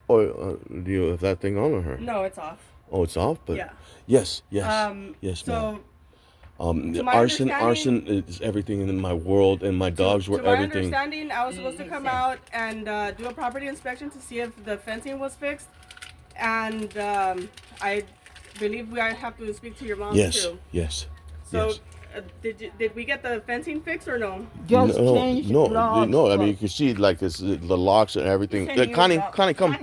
Oh, do you have that thing on her? No, it's off. Oh, it's off, but Yeah. yes, So ma'am. to my Arson understanding, is everything in my world, and my dogs were to my everything. understanding, I was supposed to come out and do a property inspection to see if the fencing was fixed, and I believe I have to speak to your mom too. Yes. So, Yes. did we get the fencing fixed or no? Just change locks. No. I mean, you can see like it's the locks and everything. Connie, come.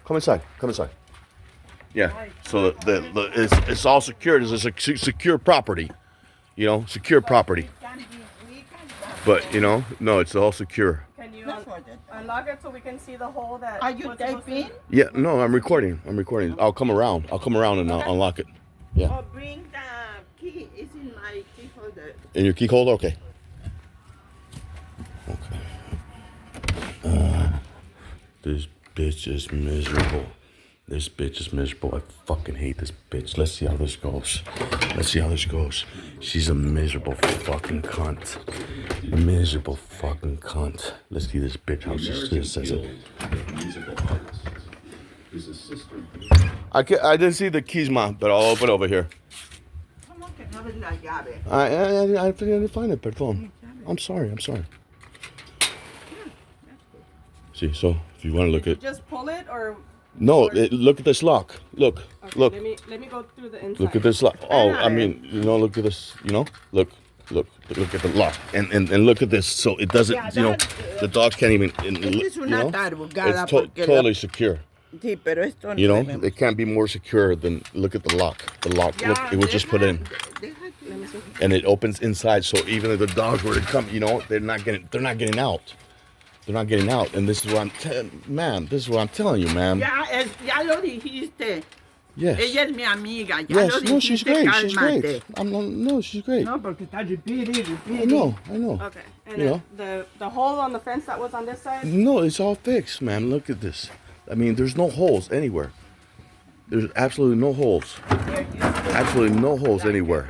Come inside. Come inside. Yeah. So it's all secured. It's a secure property. You know, secure property. But no, it's all secure. Can you unlock it so we can see the hole that? Are you typing? Yeah. No, I'm recording. I'll come around. And I'll unlock it. Yeah. Oh, bring the key. It's in my key holder. In your key holder? Okay. This bitch is miserable. I fucking hate this bitch. Let's see how this goes. She's a miserable fucking cunt. Let's see this bitch how she says it. I didn't see the keys, Mom, but I'll open over here. I didn't find it, perdón. I'm sorry. See, so if you want to look at... Just pull it or... No, look at this lock. Look. Let me go through the inside. Look at this lock. Oh, I mean, look at this, Look at the lock. And look at this. So it doesn't, the dogs can't even, it's totally secure. Sí, pero esto no it can't be more secure than, look at the lock. Look, it was just put in. And it opens inside, so even if the dogs were to come, they're not getting out. And this is what I'm telling you, ma'am. Ya lo dijiste. Yes. Ella es mi amiga. Yes, no, she's great. No, she's great. No, porque está repeating. I know. Okay. And the hole on the fence that was on this side? No, it's all fixed, ma'am. Look at this. I mean, there's no holes anywhere. There's absolutely no holes. Absolutely no holes anywhere.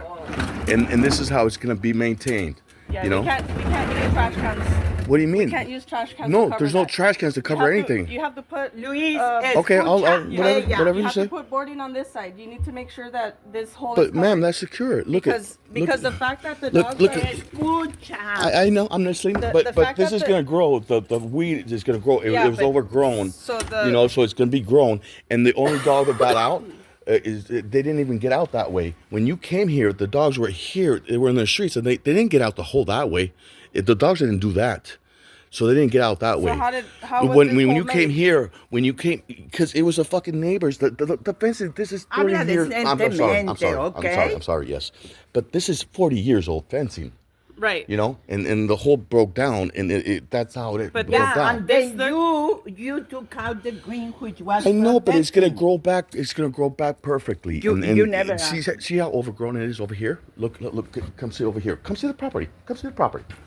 And this is how it's going to be maintained. Yeah, we can't use trash cans. What do you mean? We can't use trash cans. No, there's no trash cans to cover anything. You have to put Luis. Okay, I'll whatever you you say. have to put boarding on this side. You need to make sure that this hole. But ma'am, that's secure. Because the fact that the dogs I know, I'm listening. But this is gonna grow. The weed is gonna grow. It was overgrown. So so it's gonna be grown. And the only dog that got out. They didn't even get out that way. When you came here, the dogs were here. They were in the streets, and they didn't get out the hole that way. The dogs didn't do that, so they didn't get out that way. How was when you came here, because it was the fucking neighbors. The fence. This is 30 years. I'm sorry. Yes, but this is 40 years old fencing. Right. And the hole broke down, and that's how it broke down. And then you took out the green, which was. I know, but it's gonna grow back. It's gonna grow back perfectly. You never see how overgrown it is over here. Look! Come see over here. Come see the property.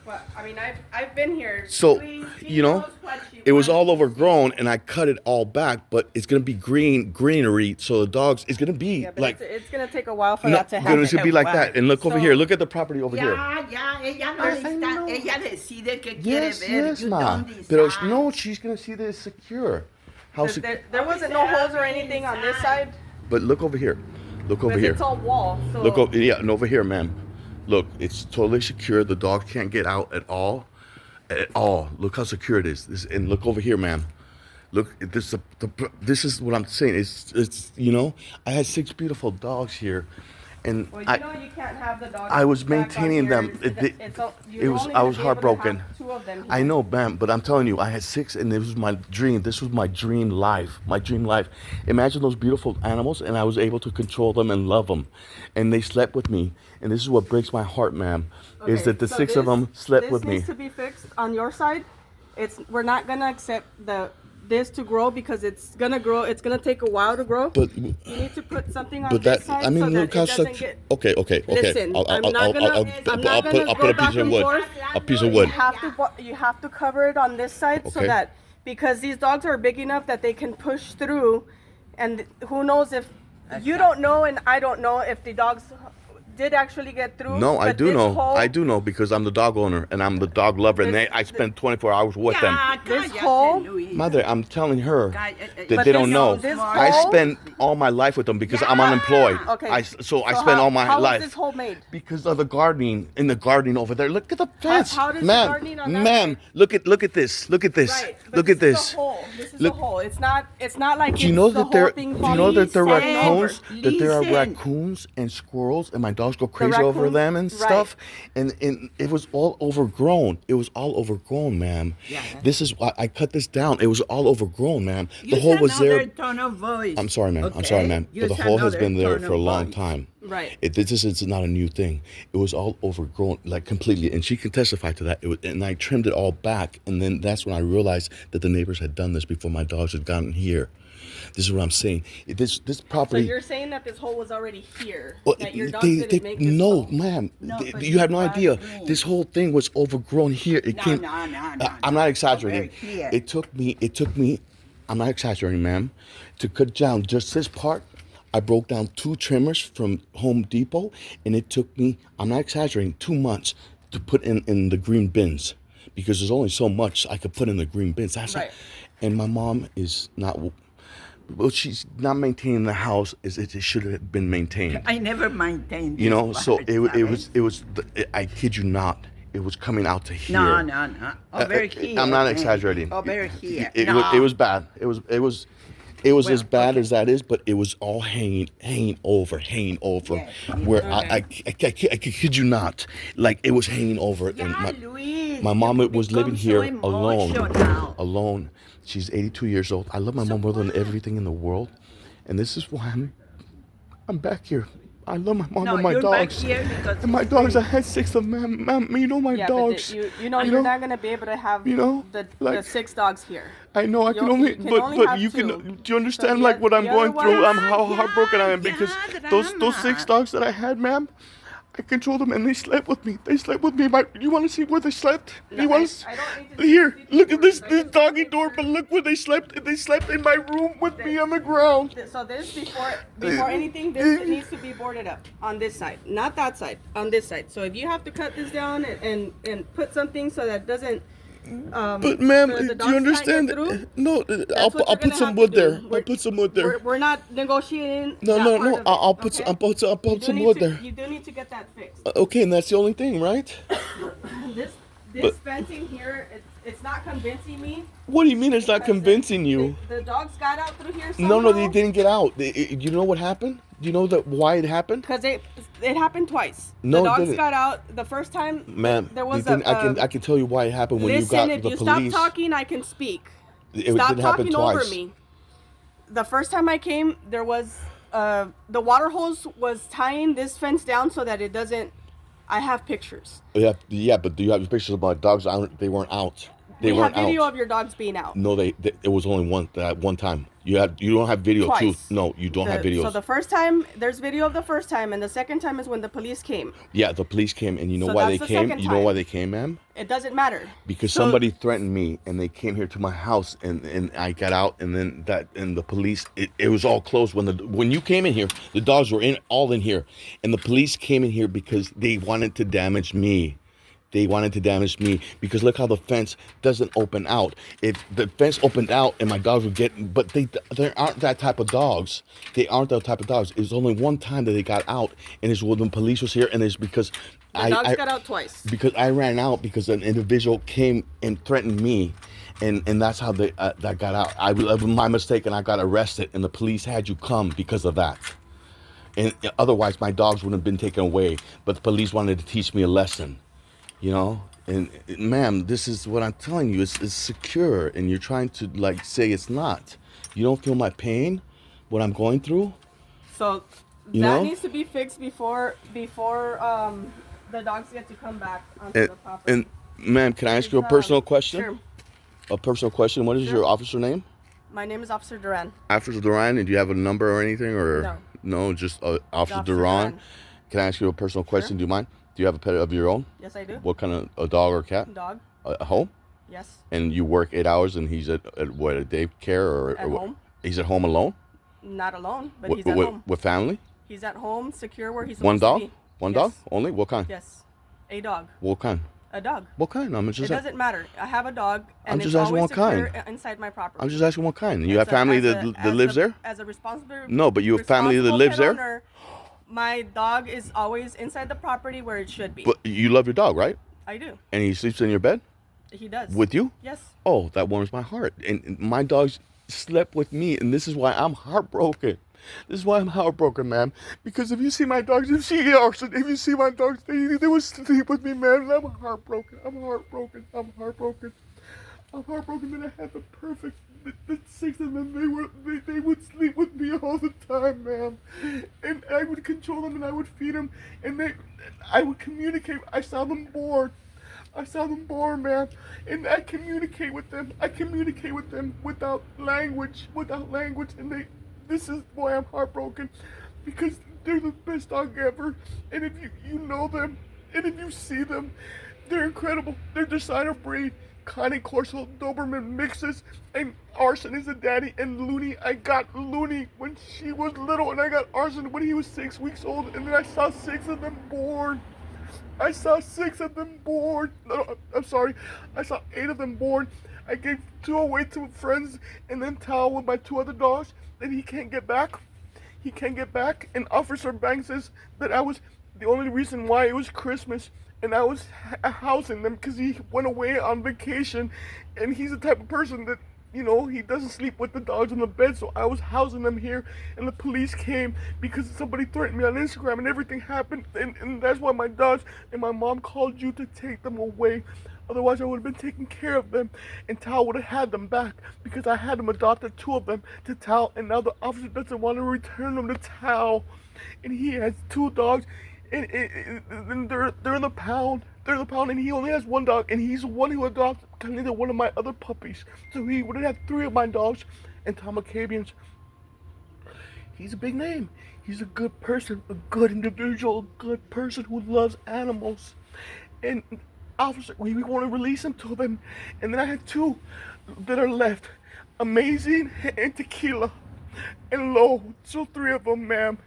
Well, I mean, I've been here. So it was all overgrown, and I cut it all back. But it's gonna be greenery. So the dogs, it's gonna be like. It's gonna take a while for that to happen. It's gonna be like that. And look over here. Look at the property over here. Ella decide que quiere ver. Yes, ma. Pero no, she's gonna see that it's secure. There wasn't no holes or anything on this side. But look over here. Here. It's all wall. So. Look over, and over here, ma'am. Look, it's totally secure. The dog can't get out at all. Look how secure it is. And look over here, ma'am. Look, this is what I'm saying. It's I had 6 beautiful dogs here. And you can't have the dogs. I was maintaining them. I was heartbroken. 2 of them here. I know, ma'am, but I'm telling you, I had 6, and this was my dream. This was my dream life. Imagine those beautiful animals, and I was able to control them and love them, and they slept with me. And this is what breaks my heart, ma'am, is that the 6 of them slept with me. This needs to be fixed on your side. We're not gonna accept this to grow because it's gonna grow. It's gonna take a while to grow. But you need to put something on this side. Look how such. Okay. Listen, I'll put a piece of wood. You have to cover it on this side so that because these dogs are big enough that they can push through, and who knows if you don't know and I don't know if the dogs did actually get through. No, I but do this know. hole- I do know because I'm the dog owner and I'm the dog lover, and I spend 24 hours with them. This hole- Mother, I'm telling her that But they don't know. this I hole- spend all my life with them because I'm unemployed. Okay. So I spend all my how life. was this hole made? Because of the gardening, in the gardening over there. Look at the fence, how does the ma'am. gardening on that Ma'am, look at this. Look at this. Right. But Look at this. this. Is a hole. This is Look- a hole. It's not like Do you know it's the that there? whole thing Do you know that there are falling over. raccoons? That there are Listen. raccoons and squirrels, and my dogs go crazy over raccoons? them and Right. stuff. And it was all overgrown. It was all overgrown, ma'am. Yeah. This is why I cut this down. It was all overgrown, ma'am. The Use hole was there. another tone of voice. I'm sorry, ma'am. I'm okay? sorry, ma'am. But Use the hole has another been there tone for a of long voice. time. Right. This is not a new thing. It was all overgrown, like completely, and she can testify to that. And I trimmed it all back, and then that's when I realized that the neighbors had done this before my dogs had gotten here. This is what I'm saying. This So property. you're saying that this hole was already here. Well, that your dogs didn't make this no, hole. ma'am. No, but You have no it's idea. green. This whole thing was overgrown here. It No, came. no. I'm not exaggerating. Over here. It took me. I'm not exaggerating, ma'am. To cut down just this part, I broke down 2 trimmers from Home Depot, and it took me. I'm not exaggerating. 2 months to put in the green bins, because there's only so much I could put in the green bins. That's Right. and my mom is not. Well, she's not maintaining the house as it should have been maintained. I never maintained this You know, so part, it was. I kid you not. It was coming out to here. No. Over here. I'm not man. exaggerating. Over here. It no. was bad. It was as bad as that is, but it was all hanging over. Yes. Where I kid you not, like it was hanging over. And Yeah, Luis, my mom you was living become here so emotional. alone. She's 82 years old. I love my mom more than everything in the world, and this is why I'm back here. I love my mom No, and my you're back dogs. here because And my dogs, I had 6 of them. Ma'am, you know my Yeah, dogs. but you're not gonna be able to have the like- 6 dogs here. I know I can You only, can but only have you 2. can. Do you understand So like what I'm the going other through? one- How heartbroken I am Yeah, because those 6 dogs that I had, ma'am, I controlled them and they slept with me. They slept with me. You want to see where they slept? No, You want I don't need to to here? see Look at this pictures. doggy door, but look where they slept. They slept in my room with me on the ground. So this before anything, this needs to be boarded up on this side, not that side, on this side. So if you have to cut this down and put something so that it doesn't. But ma'am, so the do dogs you can't understand? get through, No, what I'll you're put gonna some have wood to do. there. I'll put some wood there. We're not negotiating. No, that no, part no. of it, I'll put okay? I'll put You do some need wood to- there. You do need to get that fixed. Okay, and that's the only thing, right? This But- fencing here, it's not convincing me. What do you mean it's not because convincing you? The dogs got out through here somehow. No, they didn't get out. You know what happened? Do you know why it happened? Because it happened twice. No, the it dogs didn't. got out the first time. Ma'am, there was I can tell you why it happened when you listen, got if the you police. stop talking, I can speak. It Stop didn't happen talking over twice. me. The first time I came, there was the water hose was tying this fence down so that it doesn't. I have pictures. Yeah, but do you have pictures of my dogs? They weren't out. They We weren't have video out. of your dogs being out. No, it was only one time. You don't have video too. Twice. No, you don't have videos. So the first time, there's video of the first time, and the second time is when the police came. Yeah, the police came, and you know So why they that's the came? second You know time. why they came, ma'am? It doesn't matter. Because So- somebody threatened me, and they came here to my house, and I got out, and then the police. It was all closed when you came in here. The dogs were all in here, and the police came in here because they wanted to damage me. They wanted to damage me because look how the fence doesn't open out. If the fence opened out and my dogs would get, but they aren't that type of dogs. They aren't that type of dogs. It was only one time that they got out, and it's when the police was here, and it's because The dogs got out twice. because I ran out because an individual came and threatened me, and that's how that got out. I was my mistake, and I got arrested, and the police had you come because of that. And otherwise, my dogs wouldn't have been taken away. But the police wanted to teach me a lesson. You know, and ma'am, this is what I'm telling you. It's secure, and you're trying to like say it's not. You don't feel my pain, what I'm going through. So You that know? needs to be fixed before the dogs get to come back onto the property. And ma'am, can I ask you a personal question? Sure. A personal question. What is Sure. your officer name? My name is Officer Duran. Officer Duran, and do you have a number or anything, or No. No, just Officer Officer Duran. Duran. Can I ask you a personal question? Do you mind? Do you have a pet of your own? Yes, I do. What kind of a dog or cat? Dog. A home? Yes. And you work 8 hours, and he's at what, a daycare or At what? home. He's at home alone. Not alone, but With, he's at with, home. with family? He's at home, secure where he's supposed One dog? to be. One Yes. dog only? What kind? Yes, a dog. What kind? A dog. What kind? I'm It just. doesn't matter. I have a dog, I'm and just it's asking always what kind. secure inside my property. I'm just asking what kind. You As have a- family as a- that lives there? As a responsible. No, but you have family that responsible lives pet there? owner, my dog is always inside the property where it should be. But you love your dog, right? I do. And he sleeps in your bed He does. with you? Yes. Oh, that warms my heart. And my dogs slept with me, and this is why I'm heartbroken. This is why I'm heartbroken, man. Because if you see my dogs, if you see my dogs, they would sleep with me, man. And I'm heartbroken. I'm heartbroken. I'm heartbroken. I'm heartbroken that I had the perfect. The 6 of them, they would sleep with me all the time, man. And I would control them and I would feed them, and I would communicate. I saw them bored. Man. And I communicate with them. Without language. And this is why I'm heartbroken. Because they're the best dog ever. And if you know them, and if you see them, they're incredible. They're designer breed. Connie Corso Doberman mixes, and Arson is the daddy, and Looney, I got Looney when she was little, and I got Arson when he was 6 weeks old, and then I saw 6 of them born. No, I'm sorry. I saw 8 of them born. I gave 2 away to friends, and then Tal with my 2 other dogs, and he can't get back. And Officer Banks says that I was the only reason why it was Christmas, and I was housing them because he went away on vacation, and he's the type of person that, he doesn't sleep with the dogs on the bed, so I was housing them here, and the police came because somebody threatened me on Instagram, and everything happened, and that's why my dogs and my mom called you to take them away. Otherwise, I would have been taking care of them, and Tal would have had them back because I had them adopted 2 of them to Tal, and now the officer doesn't want to return them to Tal, and he has 2 dogs. And they're in the pound. And he only has 1 dog, and he's the one who adopted kind of one of my other puppies. So he would have 3 of my dogs, and Tom McCabian's. He's a big name. He's a good person, a good individual, a good person who loves animals. And officer, we want to release him to them. And then I had 2 that are left, Amazing and Tequila, and Low. So 3 of them, ma'am.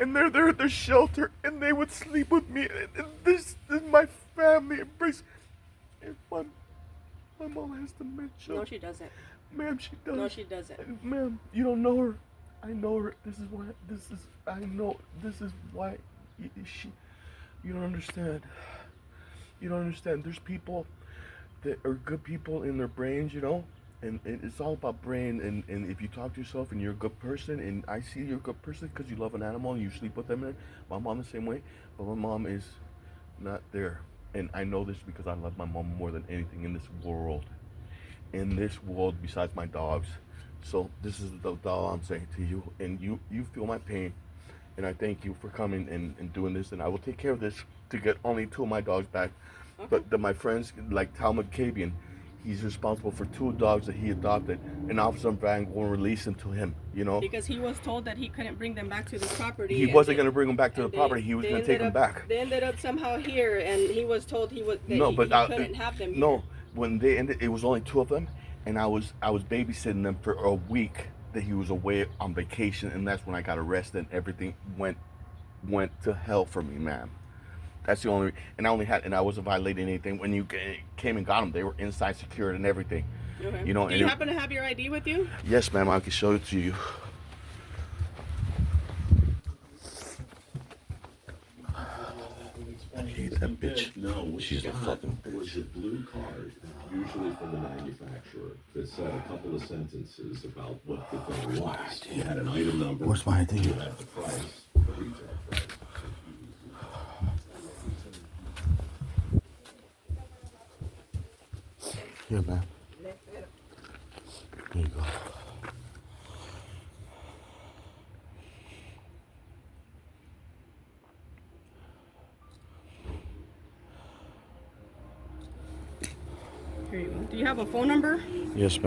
And they're there at the shelter, and they would sleep with me. And this is my family. It brings. My mom has dementia. No, she doesn't. Ma'am, she does. No, she doesn't. Ma'am, you don't know her. I know her. This is why. You don't understand. There's people that are good people in their brains, And it's all about brain, and if you talk to yourself and you're a good person, and I see you're a good person because you love an animal and you sleep with them, and my mom the same way, but my mom is not there. And I know this because I love my mom more than anything in this world besides my dogs. So this is all I'm saying to you, and you feel my pain, and I thank you for coming and doing this, and I will take care of this to get only 2 of my dogs back. Okay. But my friends, like Tal McCabian, he's responsible for 2 dogs that he adopted, and Officer Van won't release them to him, Because he was told that he couldn't bring them back to the property. He wasn't going to bring them back to the property. He was going to take them back. They ended up somehow here, and he was told he couldn't have them here. No, when they ended, it was only 2 of them, and I was babysitting them for a week that he was away on vacation, and that's when I got arrested, and everything went to hell for me, ma'am. That's the only, and I wasn't violating anything. When you came and got them, they were inside secured and everything. Okay. Do you happen to have your ID with you? Yes, ma'am. I can show it to you. I hate that bitch. No, she's a fucking bitch. Was a blue card, usually from the manufacturer, that said a couple of sentences about what the thing was. You had an item number. Where's my ID? You had the price, the retail price. Here, man. There you go. Here you go. Do you have a phone number? Yes, ma'am.